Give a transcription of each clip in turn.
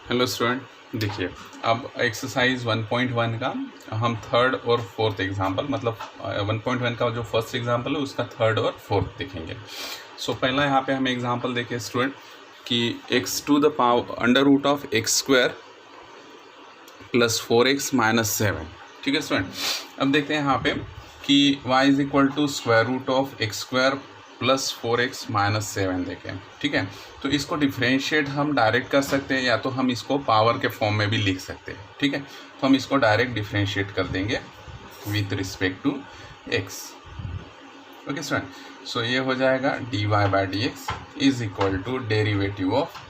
Hello student, देखिए अब exercise 1.1 का हम थर्ड और फोर्थ एग्जाम्पल, मतलब 1.1 का जो फर्स्ट एग्जाम्पल है उसका थर्ड और फोर्थ देखेंगे। सो पहला यहाँ पे हमें एग्जाम्पल देखिए स्टूडेंट कि x to the power under root of x square plus 4x minus 7। ठीक है स्टूडेंट, अब देखते हैं यहाँ पे कि y is equal to square root of x square plus 4x minus 7 देखें। ठीक है, तो इसको डिफ्रेंशिएट हम डायरेक्ट कर सकते हैं या तो हम इसको पावर के फॉर्म में भी लिख सकते हैं। ठीक है, तो हम इसको डायरेक्ट डिफ्रेंशिएट कर देंगे with respect to x। Okay student, so ये हो जाएगा dy by d x is equal to derivative of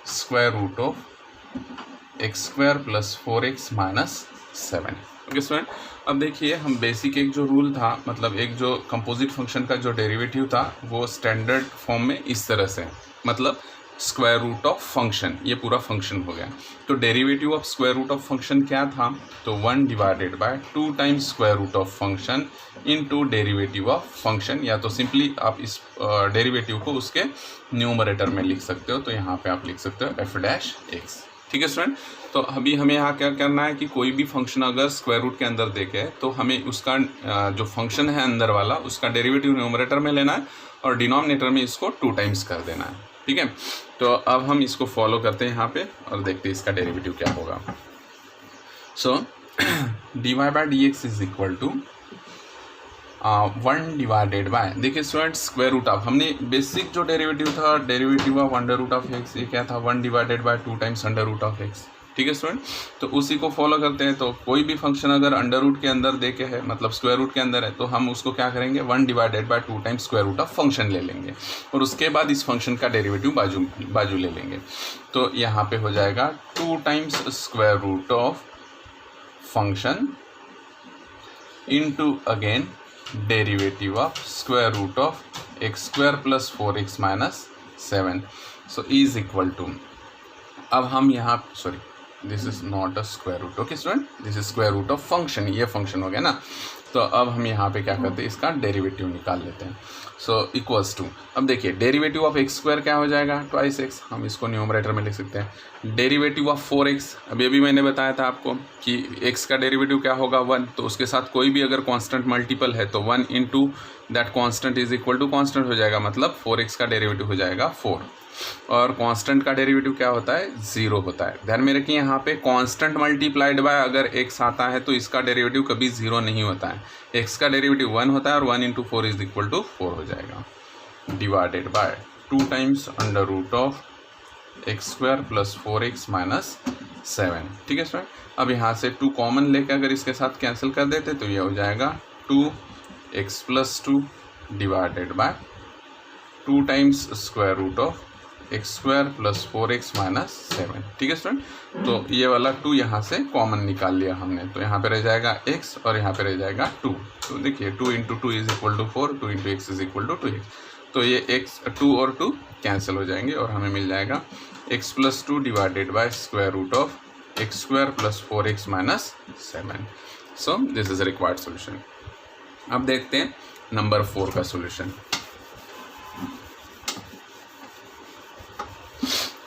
square root of x square plus 4x minus 7। Okay student, अब देखिए हम बेसिक एक जो रूल था, मतलब एक जो कंपोजिट फंक्शन का जो डेरिवेटिव था वो स्टैंडर्ड फॉर्म में इस तरह से, मतलब स्क्वायर रूट ऑफ फंक्शन, ये पूरा फंक्शन हो गया। तो derivative of square root of function क्या था, तो 1 divided by 2 times square root of function into derivative of function, या तो सिंपली आप इस डेरिवेटिव को उसके न्यूमरेटर में लिख सकते हो। तो यहाँ पे आप लिख सकते हो एफ डैश एक्स। ठीक है स्टूडेंट, तो अभी हमें यहाँ क्या करना है कि कोई भी फंक्शन अगर स्क्वायर रूट के अंदर देखे तो हमें उसका जो फंक्शन है अंदर वाला उसका डेरिवेटिव न्यूमरेटर में लेना है और डिनोमिनेटर में इसको 2 टाइम्स कर देना है। ठीक है, तो अब हम इसको फॉलो करते हैं यहाँ पे और देखते हैं इसका डेरिवेटिव क्या होगा। So dy by d x is equal to 1 divided by, देखिए स्टूडेंट स्क्वायर रूट ऑफ, हमने बेसिक जो डेरिवेटिव था derivative of under root of x, ये क्या था 1 divided by 2 times under root of x. ठीक है स्टूडेंट, तो उसी को फॉलो करते हैं। तो कोई भी फंक्शन अगर अंडर रूट के अंदर देके है, मतलब स्क्वायर रूट के अंदर है, तो हम उसको क्या करेंगे 1 divided by 2 times square root of function ले लेंगे और उसके बाद इस फंक्शन का डेरिवेटिव बाजू ले लेंगे। तो यहाँ पे हो जाएगा 2 times square root of function into again derivative of square root of x square plus 4x minus 7। So is equal to, अब हम यहाँ sorry this is not a square root. Okay student, this is square root of function, ये function हो गया ना। तो अब हम यहाँ पे क्या करते हैं, इसका डेरिवेटिव निकाल लेते हैं। सो इक्वल्स टू, अब देखिए डेरिवेटिव ऑफ एक्स स्क्वायर क्या हो जाएगा, ट्वाइस एक्स, हम इसको न्यूमरेटर में लिख सकते हैं। डेरिवेटिव ऑफ 4x, अभी अभी मैंने बताया था आपको कि x का डेरिवेटिव क्या होगा 1, तो उसके साथ कोई भी अगर कांस्टेंट मल्टीपल है तो 1 into that constant is equal to constant हो जाएगा, मतलब 4x का डेरिवेटिव हो जाएगा 4। और कांस्टेंट का डेरिवेटिव क्या होता है, 0 होता है। ध्यान में रखिए यहाँ पे कांस्टेंट मल्टीप्लाइड बाय अगर x आता है तो इसका डेरिवेटिव कभी 0 नहीं होता है, x का डेरिवेटिव 1 होता है और 1 इंटू 4 इज इक्वल टू 4 हो जाएगा, divided by 2 times under root of x square plus 4x minus 7। ठीक है स्टूडेंट, अब यहाँ से 2 कॉमन लेकर अगर इसके साथ कैंसिल कर देते तो ये हो जाएगा 2x plus 2 divided by 2 times square root of x square plus 4x minus 7। ठीक है स्टूडेंट, तो ये वाला 2 यहाँ से कॉमन निकाल लिया हमने, तो यहाँ पे रह जाएगा x और यहाँ पे रह जाएगा 2। तो देखिए 2 into 2 is equal to 4, 2 into x is equal to 2x। तो ये x 2 और 2 कैंसिल हो जाएंगे और हमें मिल जाएगा x plus 2 divided by square root of x square plus 4x minus 7। So this is required solution. अब देखते हैं नंबर 4 का सोल्यूशन।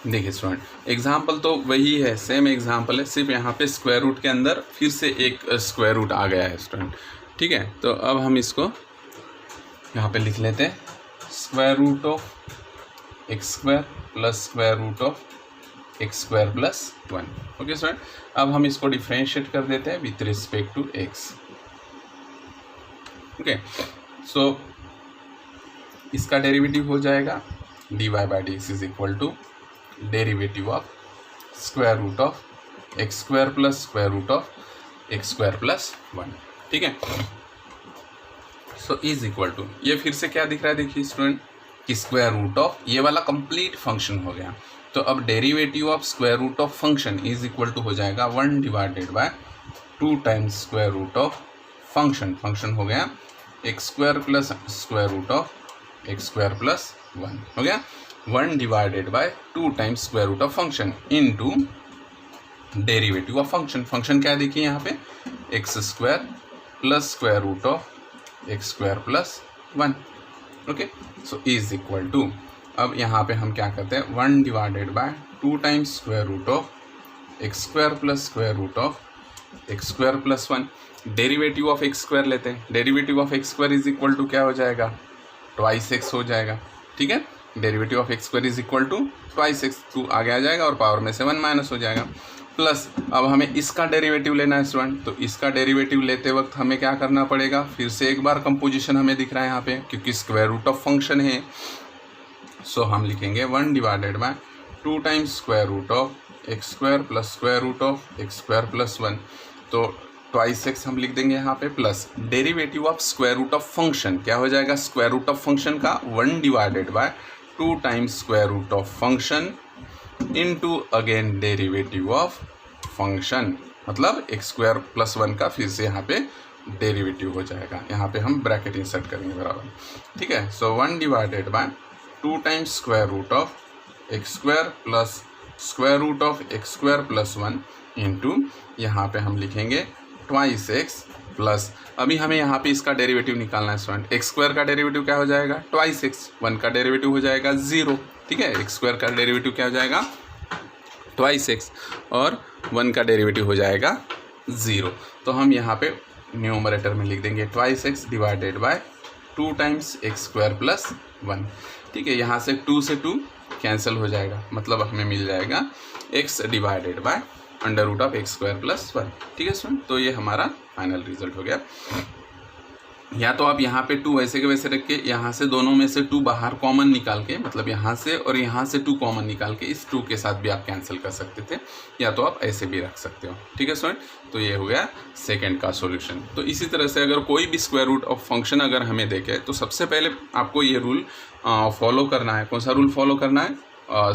देखिए स्टूडेंट एग्जाम्पल तो वही है, सेम एग्जाम्पल है, सिर्फ यहाँ पे स्क्वायर रूट के अंदर फिर से एक स्क्वायर रूट आ गया है स्टूडेंट। ठीक है, तो अब हम इसको यहाँ पे लिख लेते हैं square root of x square plus square root of x square plus 1। Okay student, अब हम इसको डिफ्रेंशिएट कर देते हैं with respect to x. Okay, so इसका डेरिवेटिव हो जाएगा dy by d x is equal to derivative of square root of x square plus square root of x square plus 1। ठीक है, सो इज इक्वल टू, ये फिर से क्या दिख रहा है देखिए स्टूडेंट कि स्क्वायर रूट ऑफ ये वाला कंप्लीट फंक्शन हो गया। तो अब derivative of square root of function is equal to हो जाएगा 1 divided by 2 times square root of function, function हो गया x square plus square root of x square plus 1 हो गया, 1 divided by 2 times square root of function into derivative of function. Function क्या देखिए यहाँ पे x square plus square root of x square plus 1। Okay, so is equal to, अब यहाँ पे हम क्या करते हैं 1 divided by 2 times square root of x square plus square root of x square plus 1। Derivative of x square लेते हैं, derivative of x square is equal to क्या हो जाएगा, ट्वाइस एक्स हो जाएगा। ठीक है, derivative of x square is equal to twice x, 2 आगे आ जाएगा और पावर में से 1 माइनस हो जाएगा। प्लस अब हमें इसका डेरिवेटिव लेना है स्टूडेंट, तो इसका डेरिवेटिव लेते वक्त हमें क्या करना पड़ेगा, फिर से एक बार कंपोजिशन हमें दिख रहा है यहाँ पे, क्योंकि स्क्वायर रूट ऑफ फंक्शन है। सो हम लिखेंगे 1 divided by 2 times square root of x square plus square root of x square plus 1। तो ट्वाइस एक्स हम लिख देंगे यहाँ पे, plus derivative of square root of function क्या हो जाएगा, स्क्वायर रूट ऑफ फंक्शन का 1 divided by 2 times square root of function into again derivative of function, मतलब एक्स स्क्वायर प्लस 1 का फिर से यहाँ पे डेरिवेटिव हो जाएगा। यहाँ पे हम ब्रैकेट इंसर्ट करेंगे बराबर। ठीक है, so 1 divided by 2 times square root of x square plus square root of x square plus 1 into यहाँ पे हम लिखेंगे ट्वाइस एक्स प्लस, अभी हमें यहाँ पे इसका डेरिवेटिव निकालना है स्टूडेंट। एक्स स्क्वायर का डेरिवेटिव क्या हो जाएगा, ट्वाइस एक्स, 1 का डेरिवेटिव हो जाएगा 0। ठीक है, एक्स स्क्वायर का डेरिवेटिव क्या हो जाएगा, ट्वाइस एक्स, और 1 का डेरिवेटिव हो जाएगा 0। तो हम यहाँ पे न्यूमरेटर में लिख देंगे twice x divided by 2 times x square plus 1। ठीक है, यहाँ से 2 से 2 कैंसिल हो जाएगा, मतलब हमें मिल जाएगा x divided by under root of x square plus 1। ठीक है स्टूडेंट, तो ये हमारा फाइनल रिजल्ट हो गया। या तो आप यहाँ पे 2 वैसे के वैसे रख के यहाँ से दोनों में से 2 बाहर कॉमन निकाल के, मतलब यहाँ से और यहाँ से 2 कॉमन निकाल के इस 2 के साथ भी आप कैंसिल कर सकते थे, या तो आप ऐसे भी रख सकते हो। ठीक है स्टूडेंट, तो ये हो गया सेकंड का सॉल्यूशन। तो इसी तरह से अगर कोई भी स्क्वायर रूट ऑफ फंक्शन अगर हमें देखे, तो सबसे पहले आपको ये रूल फॉलो करना है। कौन सा रूल फॉलो करना है,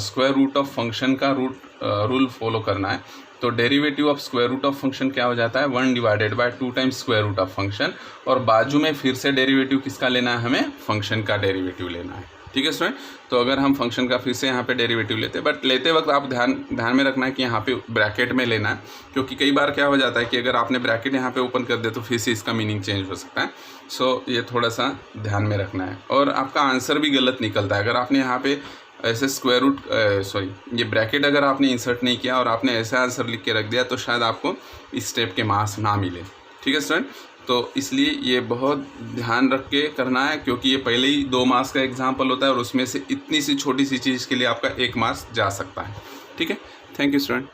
स्क्वायर रूट ऑफ फंक्शन का रूल फॉलो करना है। तो derivative of square root of function क्या हो जाता है, 1 divided by 2 times square root of function, और बाजू में फिर से डेरिवेटिव किसका लेना है, हमें फंक्शन का डेरिवेटिव लेना है। ठीक है स्टूडेंट, तो अगर हम फंक्शन का फिर से यहाँ पे डेरिवेटिव लेते हैं, बट लेते वक्त आप ध्यान में रखना है कि यहाँ पे ब्रैकेट में लेना है, क्योंकि कई बार क्या हो जाता है कि अगर आपने ब्रैकेट यहाँ पे ओपन कर दिया तो फिर से इसका मीनिंग चेंज हो सकता है। सो ये थोड़ा सा ध्यान में रखना है, और आपका आंसर भी गलत निकलता है अगर आपने यहाँ पे ऐसे स्क्वायर रूट ये ब्रैकेट अगर आपने इंसर्ट नहीं किया और आपने ऐसा आंसर लिख के रख दिया, तो शायद आपको इस स्टेप के मार्क्स ना मिले। ठीक है स्टूडेंट, तो इसलिए ये बहुत ध्यान रख के करना है, क्योंकि ये पहले ही 2 मार्क्स का एग्जाम्पल होता है और उसमें से इतनी सी छोटी सी चीज़ के लिए आपका 1 मार्क्स जा सकता है। ठीक है, थैंक यू स्टूडेंट।